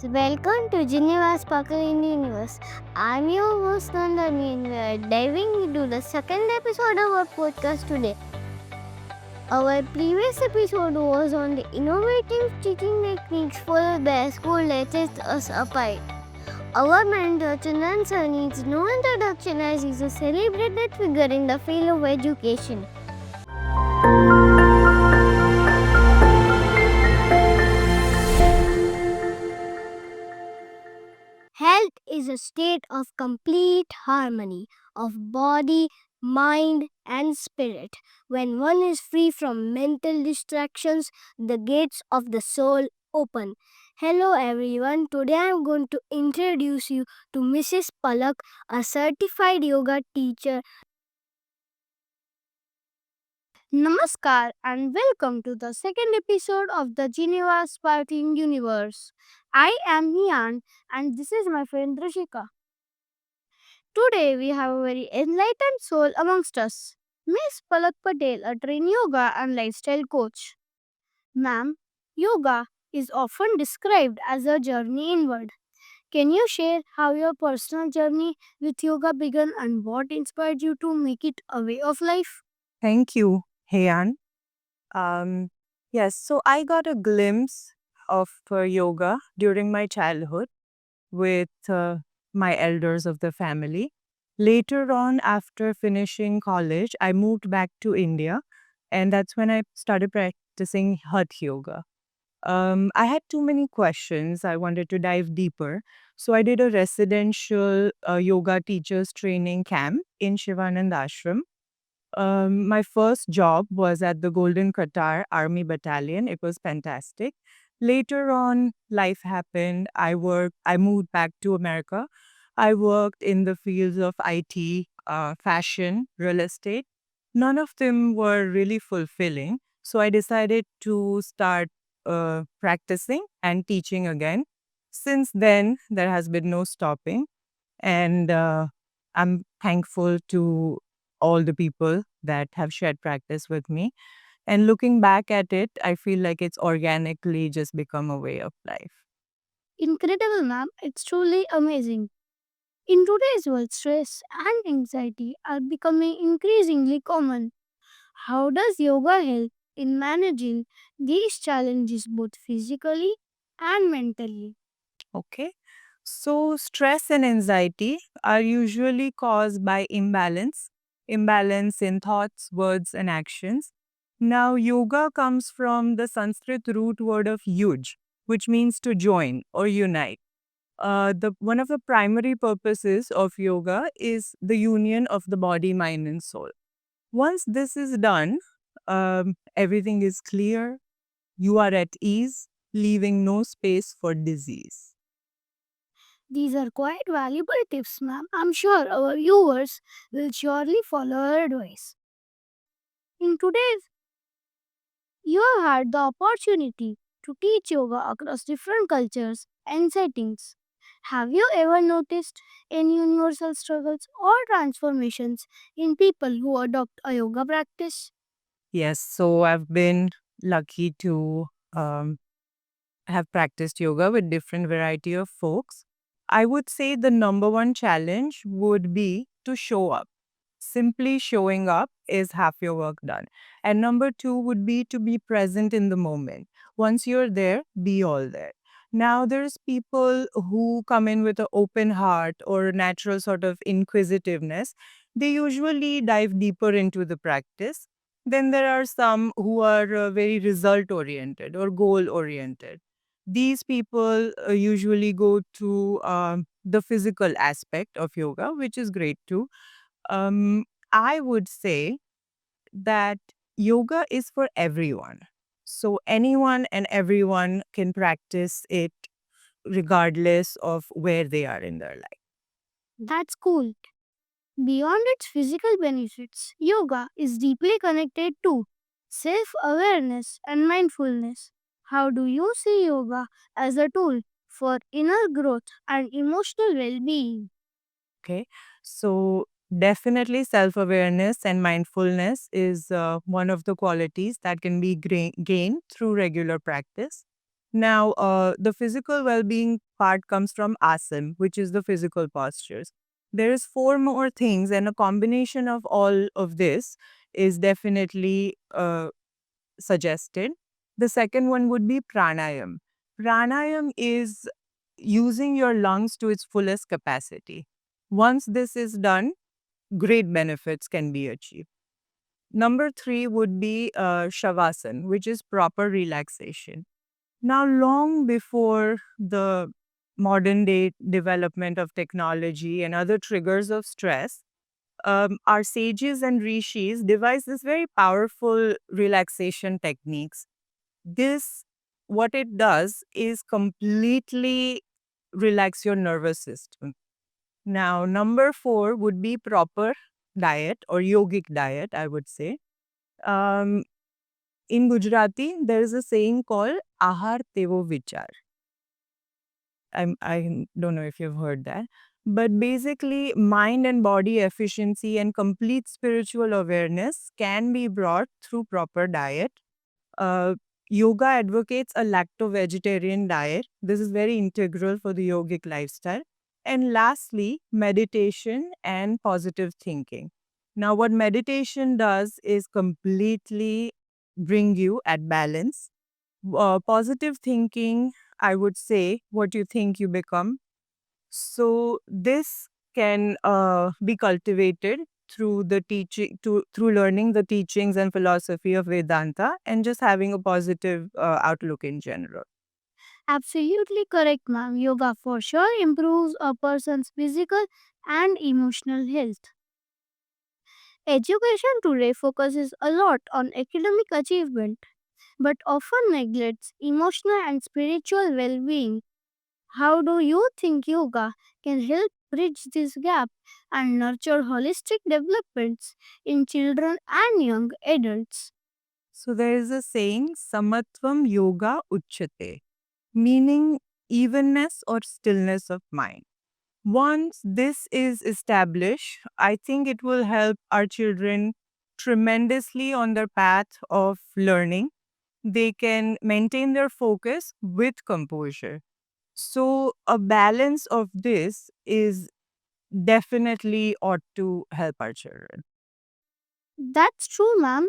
So welcome to Geneva's Sparkling Universe. I'm your host Nandini and we are diving into the second episode of our podcast today. Our previous episode was on the innovative teaching techniques followed by a school that sets us apart. Our mentor Chandan sir needs no introduction as he's a celebrated figure in the field of education. Health is a state of complete harmony of body, mind, and spirit. When one is free from mental distractions, the gates of the soul open. Hello everyone, today I am going to introduce you to Mrs. Palak, a certified yoga teacher. Namaskar and welcome to the second episode of the Geneva Sparkling Universe. I am Hiyaan and this is my friend Drishika. Today we have a very enlightened soul amongst us, Miss Palak Patel, a trained yoga and lifestyle coach. Ma'am, yoga is often described as a journey inward. Can you share how your personal journey with yoga began and what inspired you to make it a way of life? Thank you, Hiyaan. Um, yes, so I got a glimpse of yoga during my childhood with my elders of the family. Later on, after finishing college, I moved back to India, and that's when I started practicing Hatha yoga. I had too many questions. I wanted to dive deeper. So I did a residential yoga teachers training camp in Shivanand Ashram. My first job was at the Golden Qatar Army Battalion. It was fantastic. Later on, life happened. I moved back to America. I worked in the fields of IT, fashion, real estate. None of them were really fulfilling. So I decided to start practicing and teaching again. Since then, there has been no stopping. And I'm thankful to all the people that have shared practice with me. And looking back at it, I feel like it's organically just become a way of life. Incredible, ma'am. It's truly amazing. In today's world, stress and anxiety are becoming increasingly common. How does yoga help in managing these challenges both physically and mentally? Okay. So, stress and anxiety are usually caused by imbalance in thoughts, words, and actions. Now, yoga comes from the Sanskrit root word of yuj, which means to join or unite. The one of the primary purposes of yoga is the union of the body, mind, and soul. Once this is done, everything is clear. You are at ease, leaving no space for disease. These are quite valuable tips, ma'am. I'm sure our viewers will surely follow our advice. In today's, you have had the opportunity to teach yoga across different cultures and settings. Have you ever noticed any universal struggles or transformations in people who adopt a yoga practice? Yes, so I've been lucky to um, have practiced yoga with different variety of folks. I would say the number one challenge would be to show up. Simply showing up is half your work done. And number two would be to be present in the moment. Once you're there, be all there. Now, there's people who come in with an open heart or a natural sort of inquisitiveness. They usually dive deeper into the practice. Then there are some who are very result oriented or goal oriented. These people usually go to the physical aspect of yoga, which is great too. I would say that yoga is for everyone. So anyone and everyone can practice it regardless of where they are in their life. That's cool. Beyond its physical benefits, yoga is deeply connected to self awareness and mindfulness. How do you see yoga as a tool for inner growth and emotional well being? Okay. So definitely self awareness and mindfulness is one of the qualities that can be gained through regular practice. Now, the physical well-being part comes from asana, which is the physical postures. There is four more things, and a combination of all of this is definitely suggested. The second one would be pranayam. Pranayam is using your lungs to its fullest capacity. Once this is done, great benefits can be achieved. Number three would be shavasana, which is proper relaxation. Now, long before the modern day development of technology and other triggers of stress, our sages and rishis devised this very powerful relaxation techniques. This, what it does is completely relax your nervous system. Now, number four would be proper diet or yogic diet, I would say. Um, in Gujarati, there is a saying called Ahar Tevo Vichar. I don't know if you've heard that. But basically, mind and body efficiency and complete spiritual awareness can be brought through proper diet. Uh, Yoga advocates a lacto-vegetarian diet. This is very integral for the yogic lifestyle. And lastly, meditation and positive thinking. Now, what meditation does is completely bring you at balance. Positive thinking, I would say, what you think you become. So this can be cultivated through the teaching, through learning the teachings and philosophy of Vedanta, and just having a positive outlook in general. Absolutely correct, ma'am. Yoga for sure improves a person's physical and emotional health. Education today focuses a lot on academic achievement but often neglects emotional and spiritual well being. How do you think yoga can help bridge this gap and nurture holistic developments in children and young adults? So there is a saying, Samatvam Yoga Uchyate, meaning evenness or stillness of mind. Once this is established, I think it will help our children tremendously on their path of learning. They can maintain their focus with composure. So, a balance of this is definitely ought to help our children. That's true, ma'am.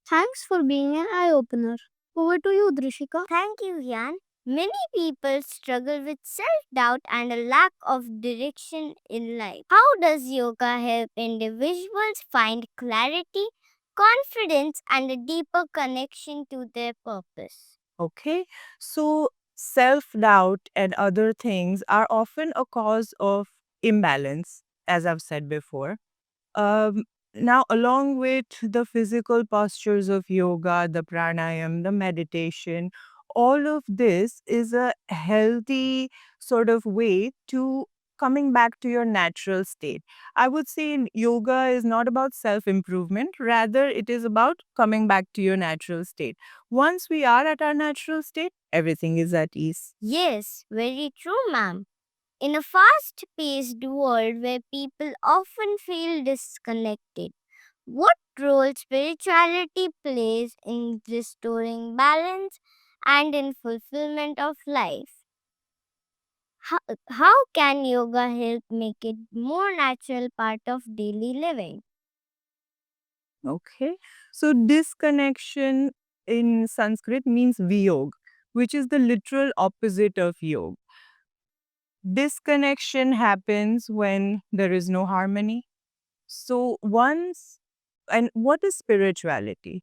Thanks for being an eye opener. Over to you, Drishika. Thank you, Hiyaan. Many people struggle with self doubt and a lack of direction in life. How does yoga help individuals find clarity, confidence, and a deeper connection to their purpose? Okay. So, self doubt and other things are often a cause of imbalance, as I've said before. Um, Now, along with the physical postures of yoga, the pranayam, the meditation, all of this is a healthy sort of way to coming back to your natural state. I would say yoga is not about self improvement, rather, it is about coming back to your natural state. Once we are at our natural state, everything is at ease. Yes, very true, ma'am. In a fast paced world where people often feel disconnected, what role spirituality plays in restoring balance and in fulfillment of life? How can yoga help make it more natural part of daily living? Okay. So disconnection in Sanskrit means viyog, which is the literal opposite of yoga. Disconnection happens when there is no harmony. So once, and what is spirituality?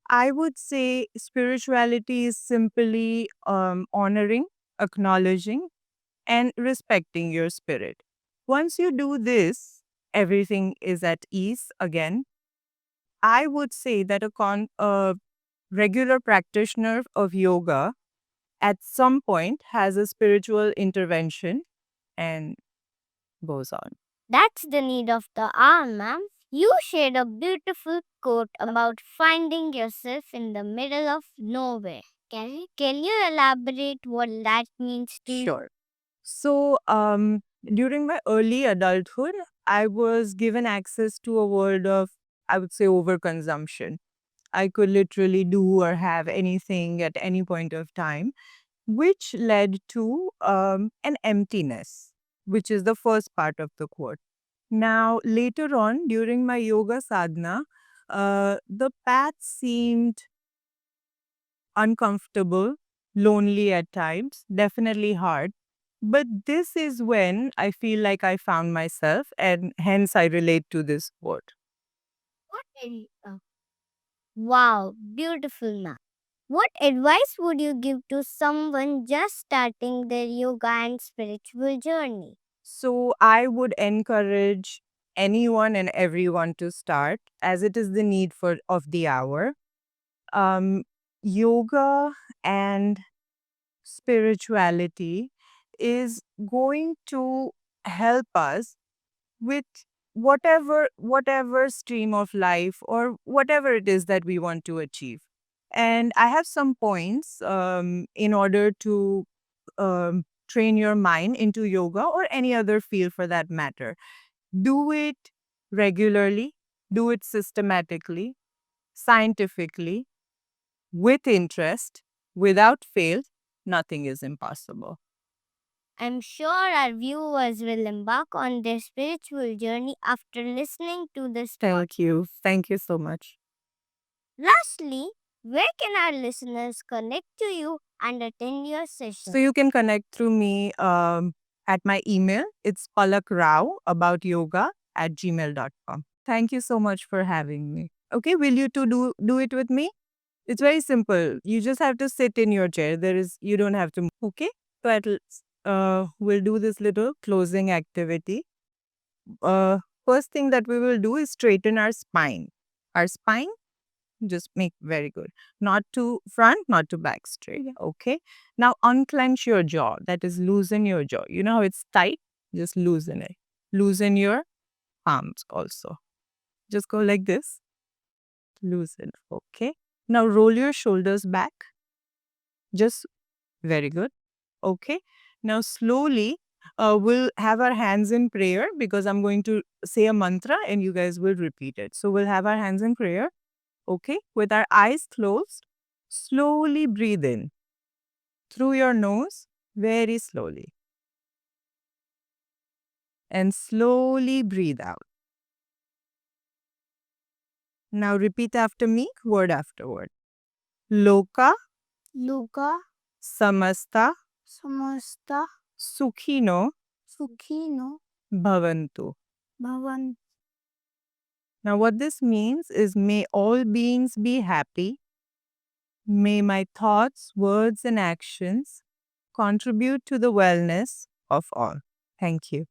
I would say spirituality is simply honoring, acknowledging, and respecting your spirit. Once you do this, everything is at ease again. I would say that a regular practitioner of yoga at some point has a spiritual intervention and goes on. That's the need of the hour, ma'am. You shared a beautiful quote about finding yourself in the middle of nowhere. Can you elaborate what that means to you? Sure. So, during my early adulthood, I was given access to a world of, I would say, overconsumption. I could literally do or have anything at any point of time. which led to an emptiness, which is the first part of the quote. Now, later on, during my yoga sadhana, the path seemed uncomfortable, lonely at times, definitely hard. But this is when I feel like I found myself, and hence I relate to this quote. What Wow, beautiful, ma'am. What advice would you give to someone just starting their yoga and spiritual journey? So I would encourage anyone and everyone to start, as it is the need for of the hour. Um, Yoga and spirituality is going to help us with whatever stream of life or whatever it is that we want to achieve. And I have some points in order to train your mind into yoga or any other field for that matter. Do it regularly, do it systematically, scientifically, with interest, without fail. Nothing is impossible. I'm sure our viewers will embark on their spiritual journey after listening to this. Thank you. Thank you so much. Lastly, where can our listeners connect to you and attend your session? So you can connect through me at my email. It's palakrao@yoga@gmail.com. Thank you so much for having me. Okay, will you two do it with me? It's very simple. You just have to sit in your chair. You don't have to move. Okay? So we'll do this little closing activity. First thing that we will do is straighten our spine. Our spine, just make very good. Not to front, not to back, straight. Okay. Now unclench your jaw. That is, loosen your jaw. You know how it's tight? Just loosen it. Loosen your palms also. Just go like this. Loosen. Okay. Now roll your shoulders back. Just very good. Okay. Now slowly we'll have our hands in prayer, because I'm going to say a mantra and you guys will repeat it. So we'll have our hands in prayer. Okay. With our eyes closed, slowly breathe in through your nose, very slowly. And slowly breathe out. Now repeat after me, word after word. Loka Luka samasta samasta sukhino sukhino bhavantu. bhavan. Now, what this means is, may all beings be happy. May my thoughts, words, and actions contribute to the wellness of all. Thank you.